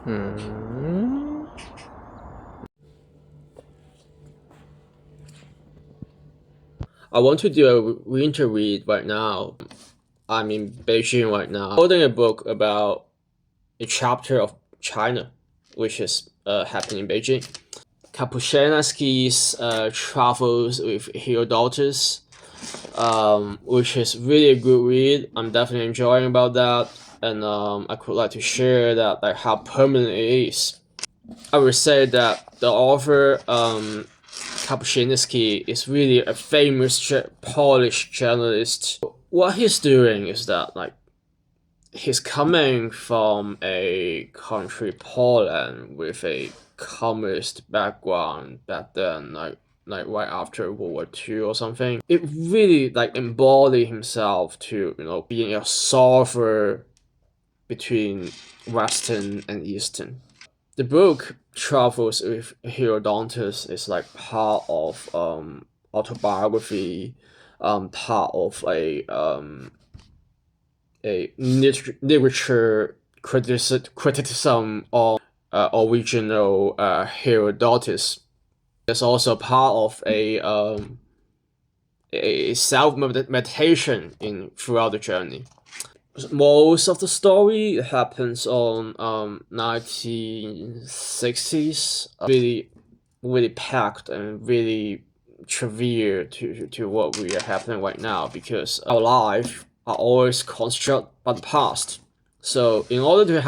Hmm. I want to do a winter read right now. I'm in Beijing right now, holding a book about a chapter of China, which is happening in Beijing. Kapuscinski's travels with Herodotus, which is really a good read. I'm definitely enjoying about that, and I could like to share that like how permanent it is. I would say that the author Kapuscinski is really a famous Polish journalist. What he's doing is that like he's coming from a country Poland with a communist background back then, like right after World War II or something. It really like embodied himself to being a solver between Western and Eastern. The book travels with Herodotus is like part of autobiography, part of a literature criticism of original Herodotus. It's also part of a self meditation in throughout the journey. Most of the story happens on 1960s. Really packed and really trivial to what we are happening right now, because our life are always constructed by the past. So in order to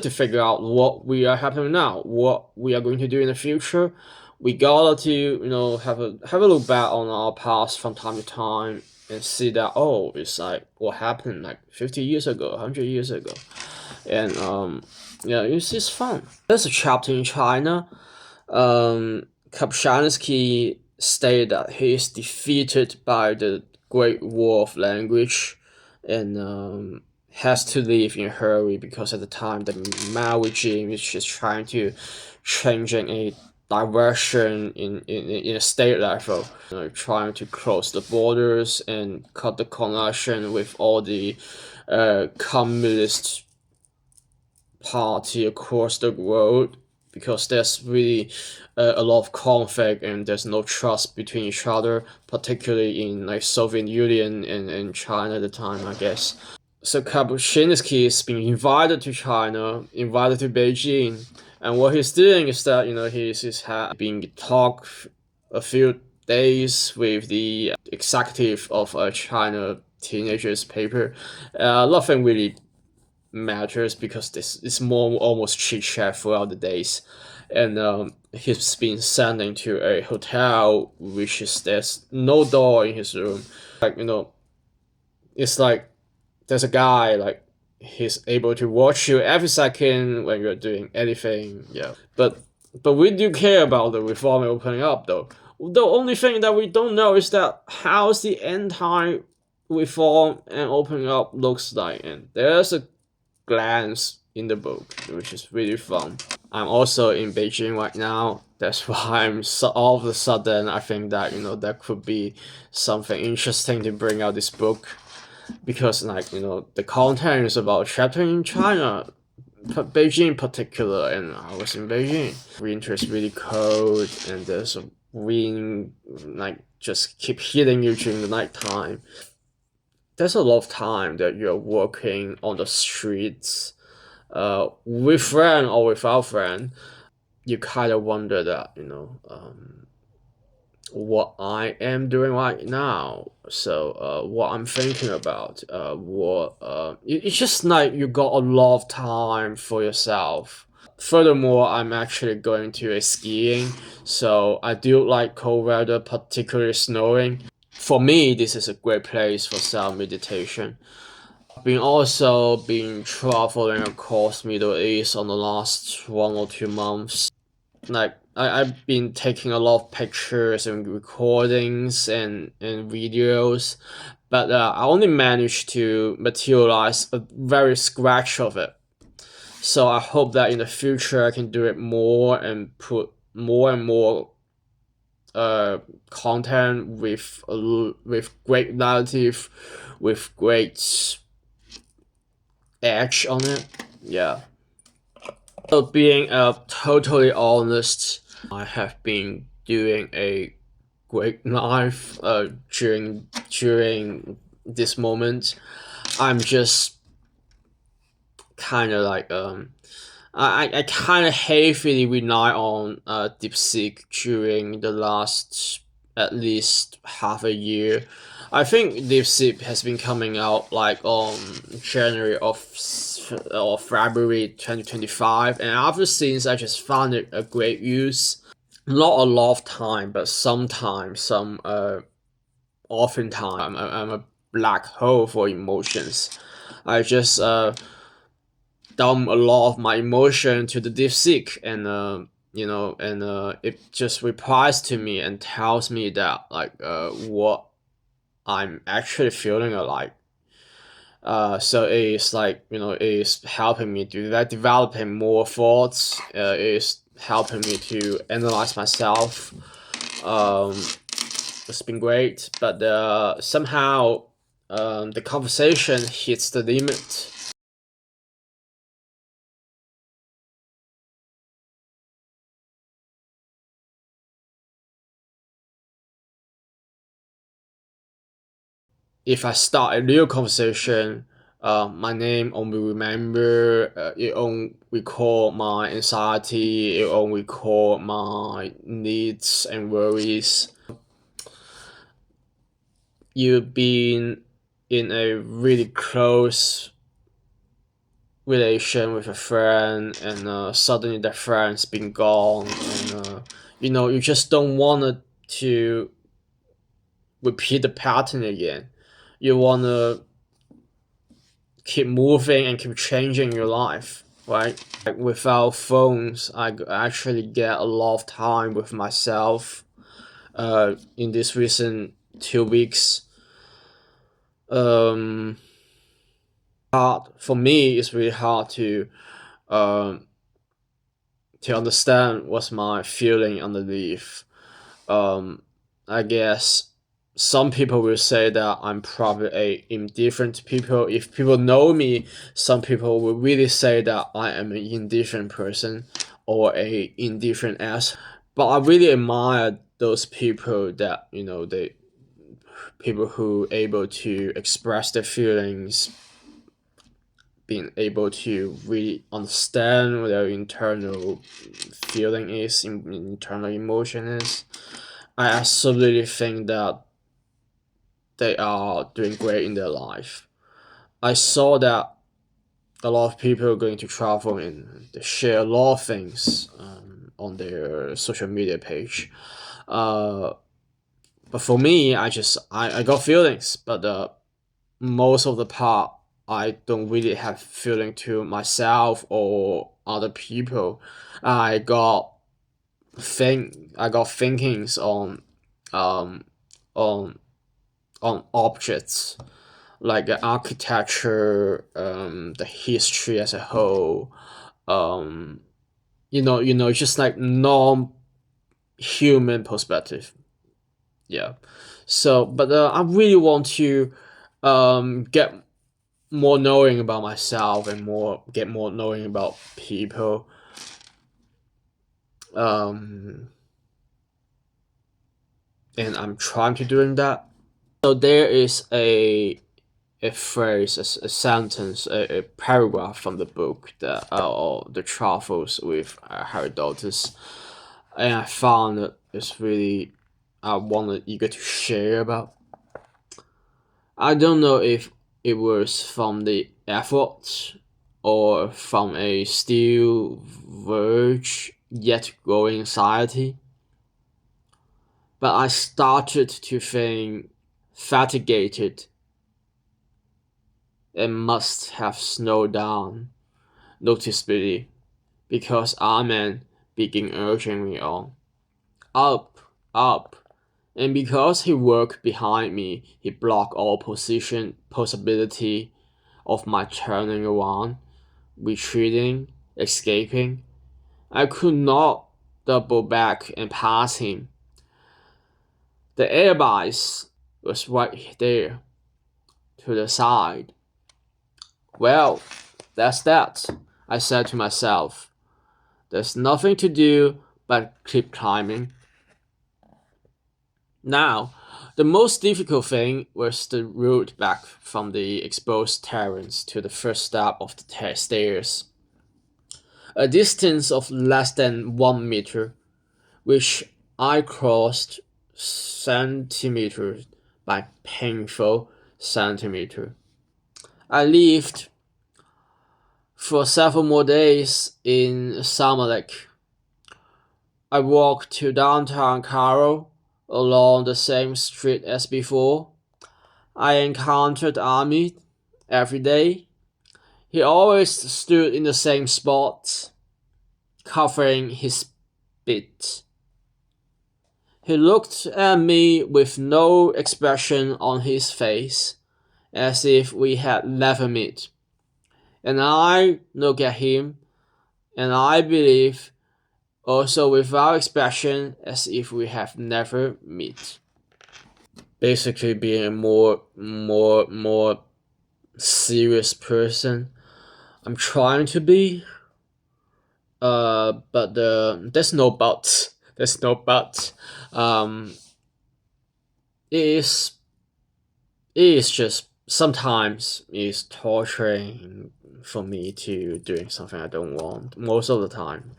figure out what we are happening now, what we are going to do in the future, we gotta to have a look back on our past from time to time and see that, oh, it's like what happened like 50 years ago, 100 years ago. And yeah, it's fun. There's a chapter in China. Kapuscinski stated that he is defeated by the Great War of Language, and has to leave in a hurry because at the time the Mao regime is just trying to changing a direction in a state level, trying to close the borders and cut the connection with all the communist party across the world, because there's really a lot of conflict and there's no trust between each other, particularly in like Soviet Union and China at the time, I guess. So Kapuscinski is being invited to China, invited to Beijing, and what he's doing is that he's being talked a few days with the executive of a China teenagers paper. Nothing really matters because this is more almost chit chat throughout the days, and he's been sending to a hotel which is there's no door in his room. Like it's like there's a guy like he's able to watch you every second when you're doing anything. Yeah, but we do care about the reform opening up though. The only thing that we don't know is that how's the entire reform and opening up looks like, and there's a glance in the book, which is really fun. I'm also in Beijing right now. That's why all of a sudden I think that that could be something interesting to bring out this book, because like the content is about chapter in China, Beijing in particular, and I was in Beijing. Winter is really cold, and there's a wind like just keep hitting you during the night time. There's a lot of time that you're walking on the streets, with friend or without friend. You kind of wonder that what I am doing right now. So what I'm thinking about, it's just like you got a lot of time for yourself. Furthermore, I'm actually going to a skiing, so I do like cold weather, particularly snowing. For me, this is a great place for self meditation. I've been traveling across Middle East on the last 1 or 2 months. Like I've been taking a lot of pictures and recordings and videos, but I only managed to materialize a very scratch of it. So I hope that in the future I can do it more and put more and more content with great narrative, with great edge on it. Yeah. So being totally honest, I have been doing a great life during this moment. I'm just kind of like I kind of heavily rely on DeepSeek during the last at least half a year. I think DeepSeek has been coming out like on January of February 2025, and ever since I just found it a great use. Not a lot of time, but sometimes oftentimes I'm a black hole for emotions. I just dump a lot of my emotion to the DeepSeek, and it just replies to me and tells me that like what I'm actually feeling like. So it's like it's helping me to developing more thoughts. It's helping me to analyze myself. Um, it's been great, but somehow the conversation hits the limit. If I start a new conversation, my name only remember, it only recall my anxiety, it only recall my needs and worries. You've been in a really close relation with a friend, and suddenly that friend's been gone, and you just don't want to repeat the pattern again. You want to keep moving and keep changing your life, right? Like without phones, I actually get a lot of time with myself. In this recent 2 weeks, um, hard for me. It's really hard um to understand what's my feeling underneath. Um, I guess some people will say that I'm probably a indifferent people. If people know me, some people will really say that I am an indifferent person or a indifferent ass. But I really admire those people that they people who able to express their feelings, being able to really understand what their internal feeling is, internal emotion is. I absolutely think that they are doing great in their life. I saw that a lot of people are going to travel and they share a lot of things on their social media page. Uh, but for me, I got feelings, but most of the part I don't really have feeling to myself or other people. I got I got thinkings um on objects like the architecture, the history as a whole, um, just like non-human perspective. Yeah. So, but I really want to get more knowing about myself and get more knowing about people. Um, and I'm trying to doing that. So there is a phrase, a sentence, a paragraph from the book that the travels with Herodotus, and I found that it's really I wanted eager to share about. I don't know if it was from the effort or from a still verge yet growing anxiety, but I started to think fatigued and must have slowed down noticeably because Amen began urging me on. Up, up. And because he worked behind me, he blocked all possibility of my turning around, retreating, escaping. I could not double back and pass him. The airbase was right there, to the side. Well, that's that, I said to myself. There's nothing to do but keep climbing. Now, the most difficult thing was the route back from the exposed terrains to the first step of the stairs. A distance of less than 1 meter, which I crossed centimeter by painful centimeter. I lived for several more days in Samalek. I walked to downtown Cairo along the same street as before. I encountered Amit every day. He always stood in the same spot, covering his bit. He looked at me with no expression on his face, as if we had never met. And I look at him, and I believe also without expression, as if we have never met. Basically, being a more serious person. I'm trying to be, but there's no but. There's no but. It is just sometimes it's torturing for me to doing something I don't want most of the time.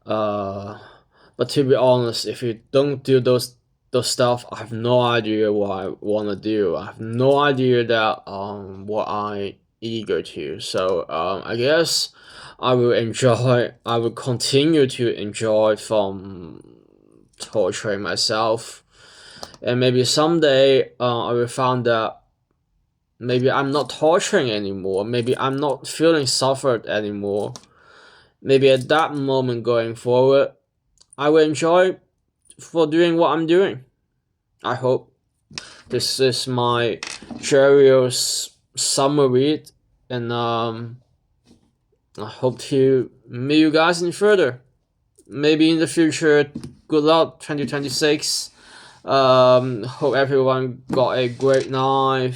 But to be honest, if you don't do those stuff, I have no idea what I want to do. I have no idea that what I eager to. So I guess I will continue to enjoy from torturing myself, and maybe someday I will find that maybe I'm not torturing anymore. Maybe I'm not feeling suffered anymore. Maybe at that moment going forward, I will enjoy for doing what I'm doing. I hope. This is my Jerry's summer read, and I hope to meet you guys in further. Maybe in the future. Good luck 2026. Hope everyone got a great night.